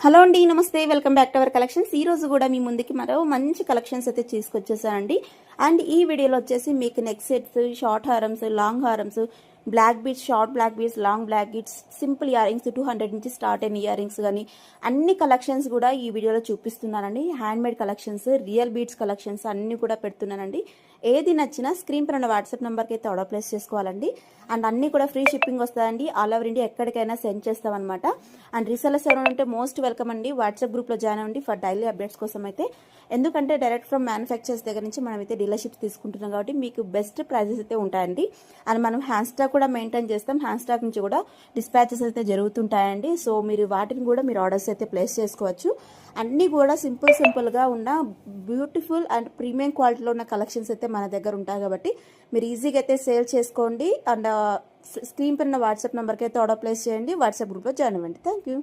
Hello అండి, నమస్తే. Welcome back to our collections. ఈ రోజు కూడా మీ ముందుకి మరో మంచి కలెక్షన్స్ అయితే తీసుకొచ్చేసానండి. అండ్ ఈ వీడియోలో వచ్చేసి మీకు నెక్ సెట్స్, షార్ట్ హారమ్స్, లాంగ్ హారమ్స్, black beads, short black beads, long black beads, simple earrings 200 నుంచి స్టార్ట్ అయిన ఇయర్ రింగ్స్ కానీ అన్ని కలెక్షన్స్ కూడా ఈ వీడియోలో చూపిస్తున్నానండి. Hand made collections, real beads collections అన్ని కూడా పెడుతున్నానండి. ఏది నచ్చినా స్క్రీన్ పైన ఉన్న వాట్సాప్ నెంబర్కి అయితే ఆర్డర్ ప్లేస్ చేసుకోవాలండి. అండ్ అన్నీ కూడా ఫ్రీ షిప్పింగ్ వస్తుందండి. ఆల్ ఓవర్ ఇండియా ఎక్కడికైనా సెండ్ చేస్తామన్నమాట. అండ్ రీసెలర్స్ ఎవరైనా ఉంటే మోస్ట్ వెల్కమ్ అండి. వాట్సాప్ గ్రూప్లో జాయిన్ అవ్వండి ఫర్ డైలీ అప్డేట్స్ కోసం అయితే. ఎందుకంటే డైరెక్ట్ ఫ్రమ్ మ్యానుఫ్యాక్చర్స్ దగ్గర నుంచి మనమైతే డీలర్షిప్స్ తీసుకుంటున్నాం కాబట్టి మీకు బెస్ట్ ప్రైజెస్ అయితే ఉంటాయండి. అండ్ మనం హ్యాండ్ స్టాక్ కూడా మెయింటైన్ చేస్తాం. హ్యాండ్ స్టాక్ నుంచి కూడా డిస్పాచెస్ అయితే జరుగుతుంటాయండి. సో మీరు వాటిని కూడా మీరు ఆర్డర్స్ అయితే ప్లేస్ చేసుకోవచ్చు. అన్నీ కూడా సింపుల్గా ఉన్న బ్యూటిఫుల్ అండ్ ప్రీమియం క్వాలిటీలో ఉన్న కలెక్షన్స్ అయితే మన దగ్గర ఉంటాయి కాబట్టి మీరు ఈజీగా అయితే సేల్ చేసుకోండి. అండ్ స్క్రీన్ పైన వాట్సాప్ నెంబర్కి అయితే ఆర్డర్ ప్లేస్ చేయండి. వాట్సాప్ గ్రూప్లో జాయిన్ అవ్వండి. Thank you.